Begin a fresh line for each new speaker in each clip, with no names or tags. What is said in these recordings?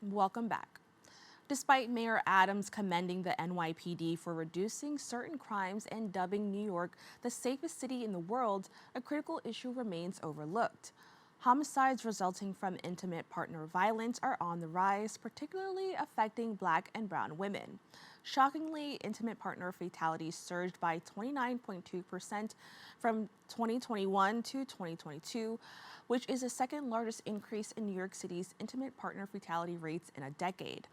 Welcome back. Despite Mayor Adams commending the NYPD for reducing certain crimes and dubbing New York the safest city in the world, a critical issue remains overlooked. Homicides resulting from intimate partner violence are on the rise, particularly affecting Black and brown women. Shockingly, intimate partner fatalities surged by 29.2% from 2021 to 2022, which is the second largest increase in New York City's intimate partner fatality rates in a decade.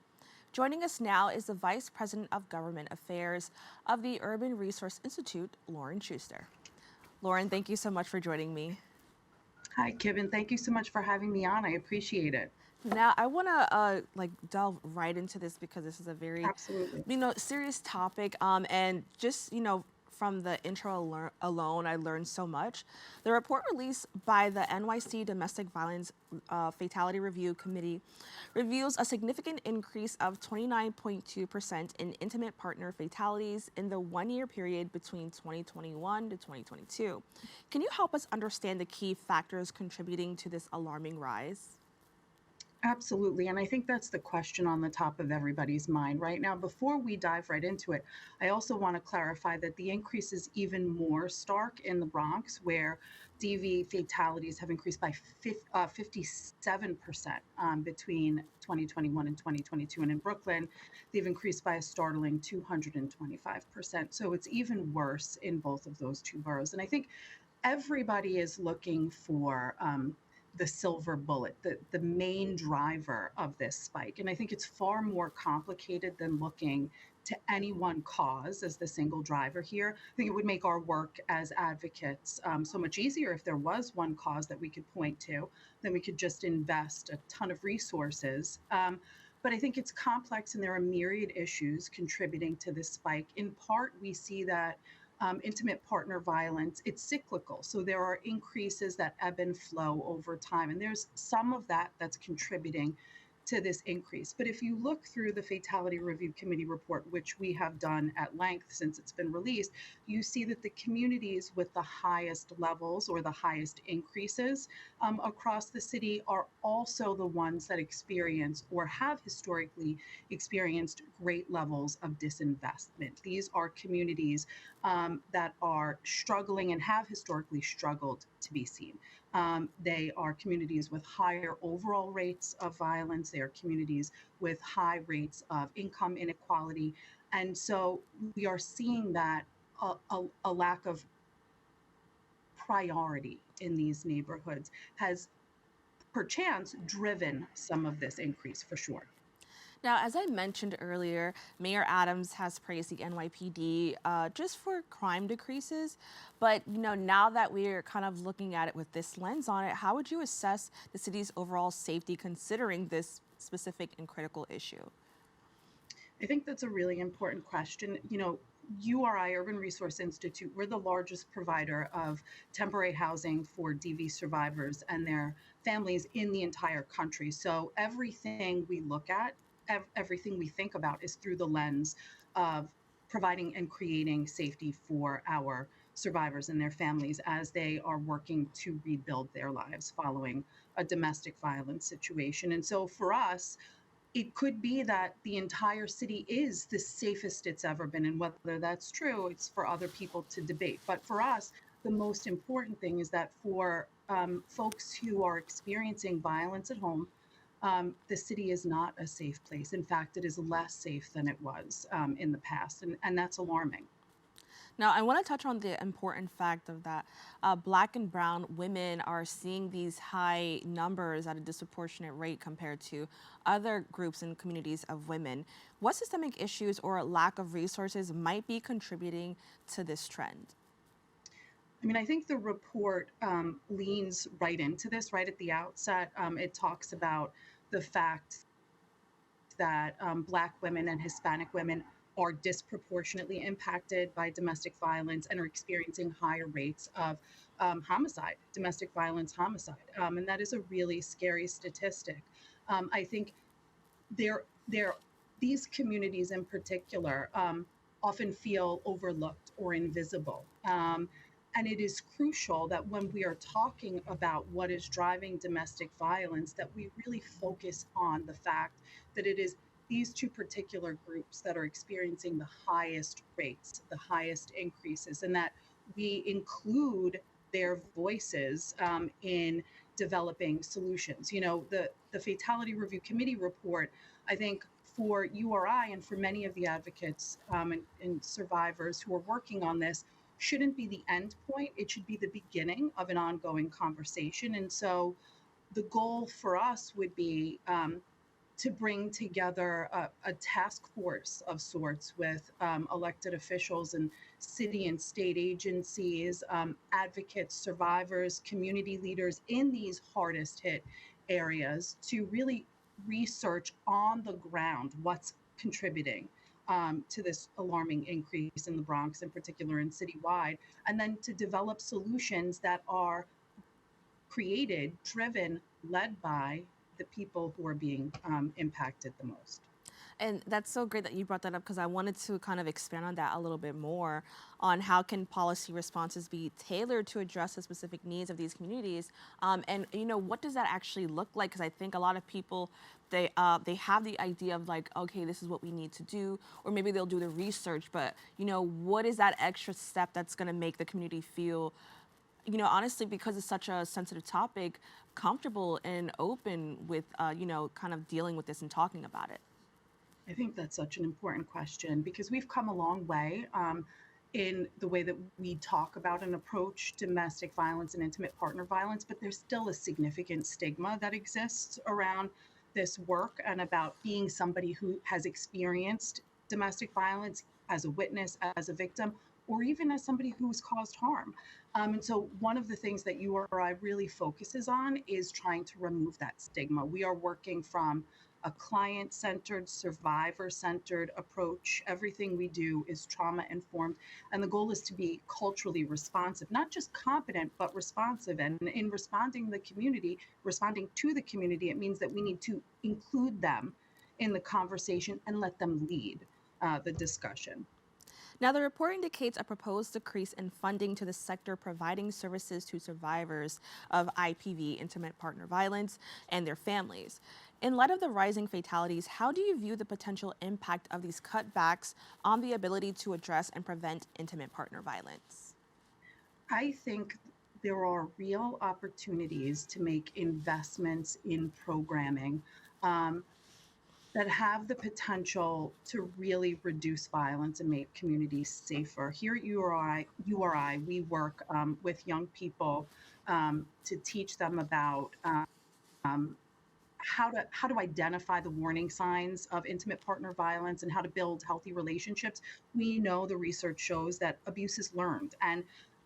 Joining us now is the Vice President of Government Affairs of the Urban Resource Institute, Lauren Schuster. Lauren, thank you so much for joining me.
Hi, Kibin. Thank you so much for having me on. I appreciate it.
Now, I want to delve right into this because this is a very,
Absolutely.
serious topic. And just from the intro alone, I learned so much. The report released by the NYC Domestic Violence Fatality Review Committee reveals a significant increase of 29.2% in intimate partner fatalities in the 1 year period between 2021 to 2022. Can you help us understand the key factors contributing to this alarming rise?
Absolutely. And I think that's the question on the top of everybody's mind right now. Before we dive right into it, I also want to clarify that the increase is even more stark in the Bronx, where DV fatalities have increased by 57% between 2021 and 2022. And in Brooklyn, they've increased by a startling 225%. So it's even worse in both of those two boroughs. And I think everybody is looking for the silver bullet, the main driver of this spike. And I think it's far more complicated than looking to any one cause as the single driver here. I think it would make our work as advocates so much easier if there was one cause that we could point to, then we could just invest a ton of resources. But I think it's complex and there are myriad issues contributing to this spike. In part, we see that intimate partner violence, it's cyclical. So there are increases that ebb and flow over time. And there's some of that that's contributing to this increase. But if you look through the Fatality Review Committee report, which we have done at length since it's been released, you see that the communities with the highest levels or the highest increases across the city are also the ones that experience or have historically experienced great levels of disinvestment. These are communities that are struggling and have historically struggled to be seen. They are communities with higher overall rates of violence. They are communities with high rates of income inequality. And so we are seeing that a lack of priority in these neighborhoods has perchance driven some of this increase for sure.
Now, as I mentioned earlier, Mayor Adams has praised the NYPD just for crime decreases. But now that we're kind of looking at it with this lens on it, how would you assess the city's overall safety considering this specific and critical issue?
I think that's a really important question. URI, Urban Resource Institute, we're the largest provider of temporary housing for DV survivors and their families in the entire country. So everything we look at, everything we think about is through the lens of providing and creating safety for our survivors and their families as they are working to rebuild their lives following a domestic violence situation. And so for us, it could be that the entire city is the safest it's ever been. And whether that's true, it's for other people to debate. But for us, the most important thing is that for folks who are experiencing violence at home, the city is not a safe place. In fact, it is less safe than it was in the past. And that's alarming.
Now, I want to touch on the important fact of that Black and brown women are seeing these high numbers at a disproportionate rate compared to other groups and communities of women. What systemic issues or lack of resources might be contributing to this trend?
I mean, I think the report leans right into this right at the outset. It talks about the fact that Black women and Hispanic women are disproportionately impacted by domestic violence and are experiencing higher rates of homicide, domestic violence homicide. And that is a really scary statistic. I think there, there, these communities in particular often feel overlooked or invisible. And it is crucial that when we are talking about what is driving domestic violence, that we really focus on the fact that it is these two particular groups that are experiencing the highest rates, the highest increases, and that we include their voices in developing solutions. You know, the Fatality Review Committee report, I think for URI and for many of the advocates and survivors who are working on this, shouldn't be the end point. It should be the beginning of an ongoing conversation. And so the goal for us would be to bring together a task force of sorts with elected officials and city and state agencies, advocates, survivors, community leaders in these hardest hit areas to really research on the ground what's contributing to this alarming increase in the Bronx, in particular, and citywide, and then to develop solutions that are created, driven, led by the people who are being impacted the most.
And that's so great that you brought that up because I wanted to kind of expand on that a little bit more on how can policy responses be tailored to address the specific needs of these communities, and what does that actually look like? Because I think a lot of people they have the idea of like, okay, this is what we need to do, or maybe they'll do the research, but what is that extra step that's going to make the community feel, honestly, because it's such a sensitive topic, comfortable and open with, kind of dealing with this and talking about it.
I think that's such an important question because we've come a long way in the way that we talk about and approach domestic violence and intimate partner violence, but there's still a significant stigma that exists around this work and about being somebody who has experienced domestic violence as a witness, as a victim, or even as somebody who's caused harm. And so, one of the things that URI really focuses on is trying to remove that stigma. We are working from a client centered, survivor centered approach. Everything we do is trauma informed. And the goal is to be culturally responsive, not just competent, but responsive. And in responding to the community, it means that we need to include them in the conversation and let them lead the discussion.
Now, the report indicates a proposed decrease in funding to the sector providing services to survivors of IPV, intimate partner violence, and their families. In light of the rising fatalities, how do you view the potential impact of these cutbacks on the ability to address and prevent intimate partner violence?
I think there are real opportunities to make investments in programming um, that have the potential to really reduce violence and make communities safer. Here at URI we work with young people to teach them about how to identify the warning signs of intimate partner violence and how to build healthy relationships. We know the research shows that abuse is learned, and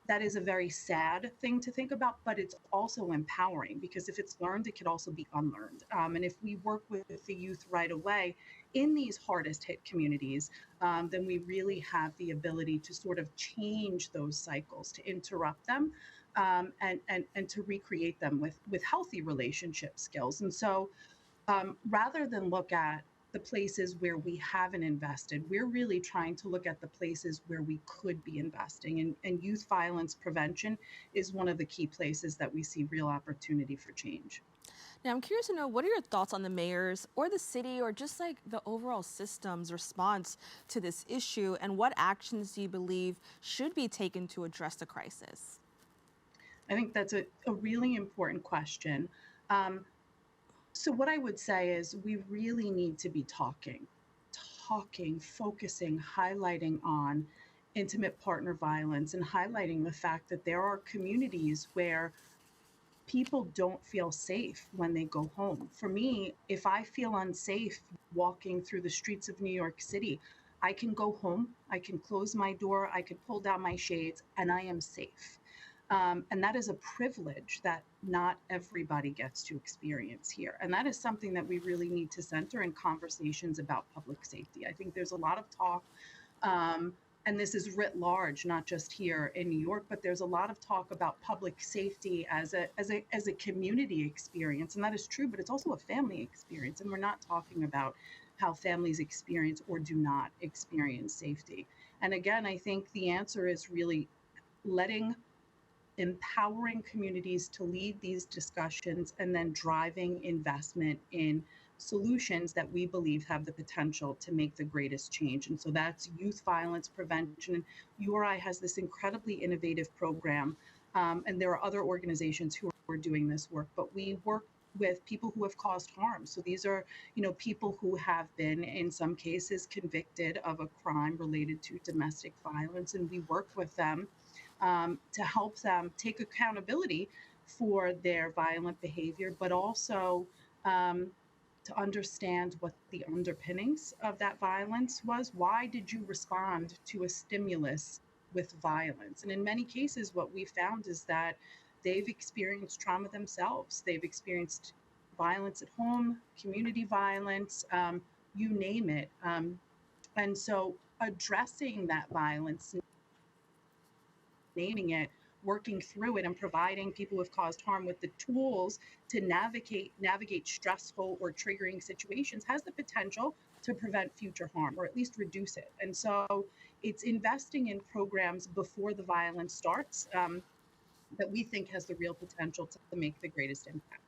that is a very sad thing to think about, but it's also empowering because if it's learned, it could also be unlearned. And if we work with the youth right away in these hardest hit communities, then we really have the ability to sort of change those cycles, to interrupt them, and to recreate them with healthy relationship skills. And so rather than look at the places where we haven't invested, we're really trying to look at the places where we could be investing. And youth violence prevention is one of the key places that we see real opportunity for change.
Now, I'm curious to know, what are your thoughts on the mayor's or the city or just like the overall system's response to this issue, and what actions do you believe should be taken to address the crisis?
I think that's a really important question. Um, so, what I would say is we really need to be talking, focusing, highlighting on intimate partner violence and highlighting the fact that there are communities where people don't feel safe when they go home. For me, if I feel unsafe walking through the streets of New York City, I can go home, I can close my door, I could pull down my shades, and I am safe. And that is a privilege that not everybody gets to experience here. And that is something that we really need to center in conversations about public safety. I think there's a lot of talk um, and this is writ large, not just here in New York, but there's a lot of talk about public safety as a community experience, and that is true. But it's also a family experience, and we're not talking about how families experience or do not experience safety. And again, I think the answer is really letting empowering communities to lead these discussions and then driving investment in solutions that we believe have the potential to make the greatest change. And so that's youth violence prevention. And URI has this incredibly innovative program, and there are other organizations who are doing this work, but we work with people who have caused harm. So these are, people who have been, in some cases, convicted of a crime related to domestic violence, and we work with them to help them take accountability for their violent behavior, but also um, to understand what the underpinnings of that violence was. Why did you respond to a stimulus with violence? And in many cases, what we found is that they've experienced trauma themselves. They've experienced violence at home, community violence, you name it. And so addressing that violence, naming it, working through it, and providing people who have caused harm with the tools to navigate stressful or triggering situations has the potential to prevent future harm or at least reduce it. And so it's investing in programs before the violence starts, that we think has the real potential to make the greatest impact.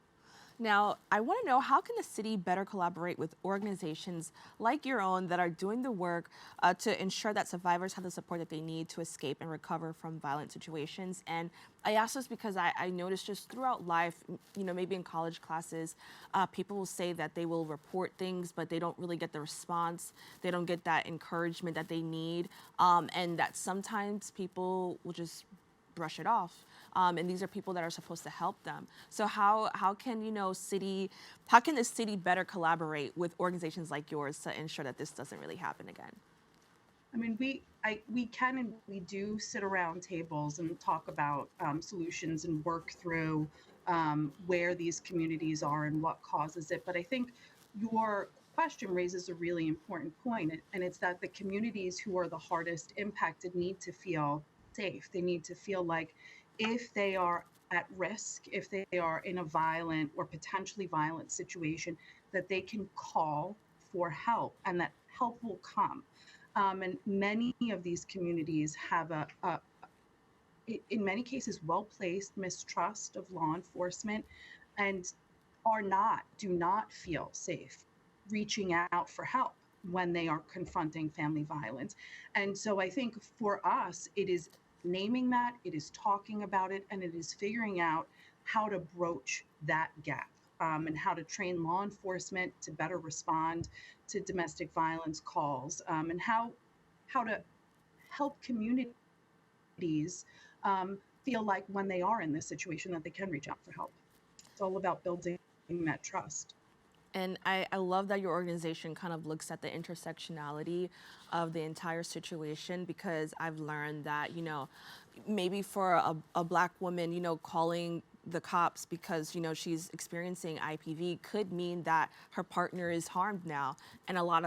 Now, I want to know, how can the city better collaborate with organizations like your own that are doing the work to ensure that survivors have the support that they need to escape and recover from violent situations? And I ask this because I noticed just throughout life, maybe in college classes, people will say that they will report things, but they don't really get the response. They don't get that encouragement that they need. And that sometimes people will just brush it off. And these are people that are supposed to help them. So how can how can the city better collaborate with organizations like yours to ensure that this doesn't really happen again?
I mean, we can and we do sit around tables and talk about solutions and work through where these communities are and what causes it. But I think your question raises a really important point, and it's that the communities who are the hardest impacted need to feel safe. They need to feel like if they are at risk, if they are in a violent or potentially violent situation, that they can call for help and that help will come. And many of these communities have in many cases, well placed mistrust of law enforcement and do not feel safe reaching out for help when they are confronting family violence. And so I think for us, it is naming that, it is talking about it, and it is figuring out how to broach that gap. And how to train law enforcement to better respond to domestic violence calls, and how to help communities feel like when they are in this situation that they can reach out for help. It's all about building that trust.
And I love that your organization kind of looks at the intersectionality of the entire situation, because I've learned that, maybe for a black woman, calling the cops because, she's experiencing IPV could mean that her partner is harmed now. And a lot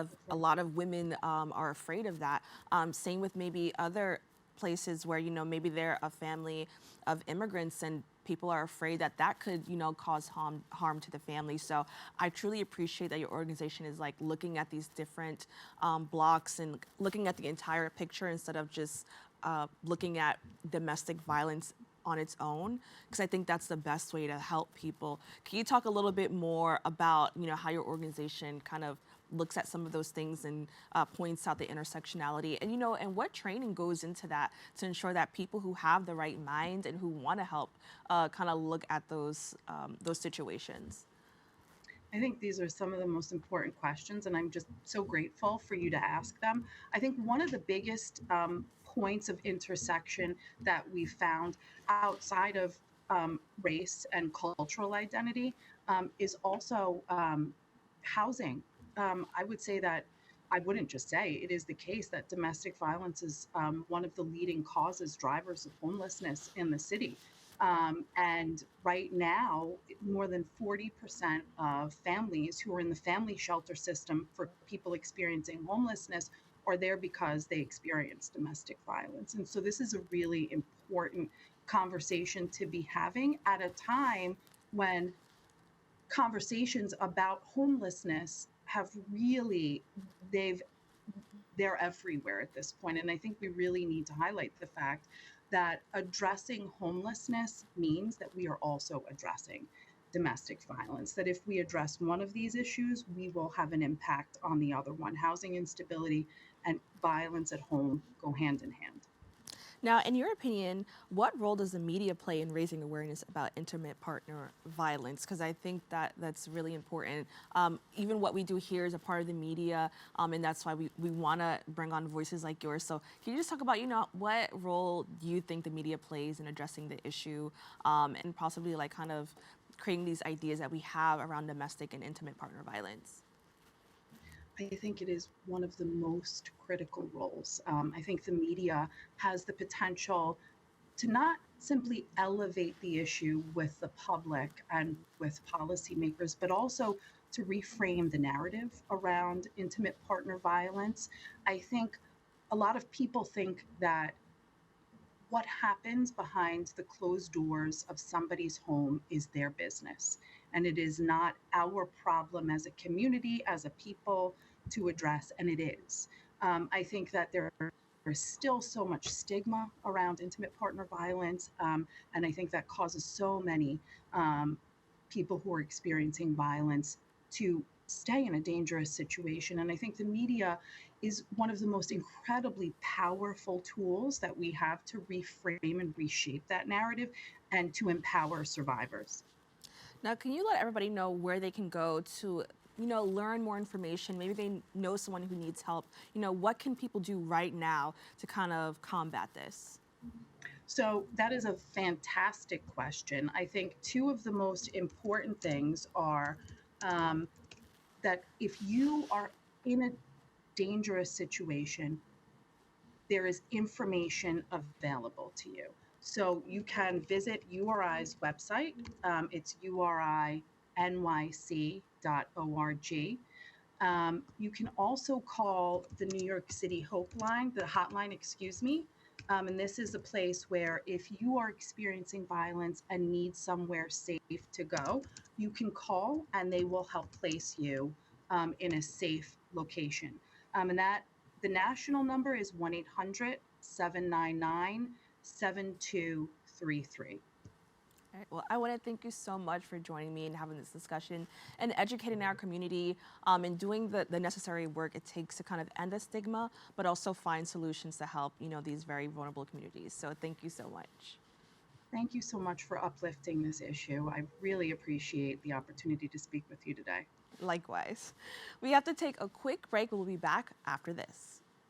of women are afraid of that. Same with maybe other places where, maybe they're a family of immigrants and people are afraid that that could, cause harm to the family. So I truly appreciate that your organization is like looking at these different blocks and looking at the entire picture instead of just looking at domestic violence on its own, because I think that's the best way to help people. Can you talk a little bit more about, how your organization kind of looks at some of those things and points out the intersectionality, and and what training goes into that to ensure that people who have the right mind and who want to help kind of look at those situations?
I think these are some of the most important questions, and I'm just so grateful for you to ask them. I think one of the biggest points of intersection that we found outside of race and cultural identity is also housing. I would say that I wouldn't just say it is the case that domestic violence is one of the leading causes, drivers of homelessness in the city. And right now, more than 40% of families who are in the family shelter system for people experiencing homelessness are there because they experienced domestic violence. And so this is a really important conversation to be having at a time when conversations about homelessness have really they've they're everywhere at this point. And I think we really need to highlight the fact that addressing homelessness means that we are also addressing domestic violence. That if we address one of these issues, we will have an impact on the other one. Housing instability and violence at home go hand in hand.
Now, in your opinion, what role does the media play in raising awareness about intimate partner violence? Because I think that that's really important. Even what we do here is a part of the media, and that's why we want to bring on voices like yours. So, can you just talk about, what role do you think the media plays in addressing the issue, and possibly like kind of creating these ideas that we have around domestic and intimate partner violence?
I think it is one of the most critical roles. I think the media has the potential to not simply elevate the issue with the public and with policymakers, but also to reframe the narrative around intimate partner violence. I think a lot of people think that what happens behind the closed doors of somebody's home is their business. And it is not our problem as a community, as a people to address, and it is. I think that there's still so much stigma around intimate partner violence, and I think that causes so many um, people who are experiencing violence to stay in a dangerous situation. And I think the media is one of the most incredibly powerful tools that we have to reframe and reshape that narrative and to empower survivors.
Now, can you let everybody know where they can go to, learn more information? Maybe they know someone who needs help. What can people do right now to kind of combat this?
So, that is a fantastic question. I think two of the most important things are um, that if you are in a dangerous situation, there is information available to you. So you can visit URI's website. It's urinyc.org. You can also call the New York City Hope Line, the hotline, excuse me. And this is a place where if you are experiencing violence and need somewhere safe to go, you can call and they will help place you in a safe location. And that the national number is 1-800-799-7233.
All right. Well, I want to thank you so much for joining me and having this discussion and educating our community and doing the necessary work it takes to kind of end the stigma, but also find solutions to help, these very vulnerable communities. So thank you so much.
Thank you so much for uplifting this issue. I really appreciate the opportunity to speak with you today.
Likewise. We have to take a quick break. We'll be back after this.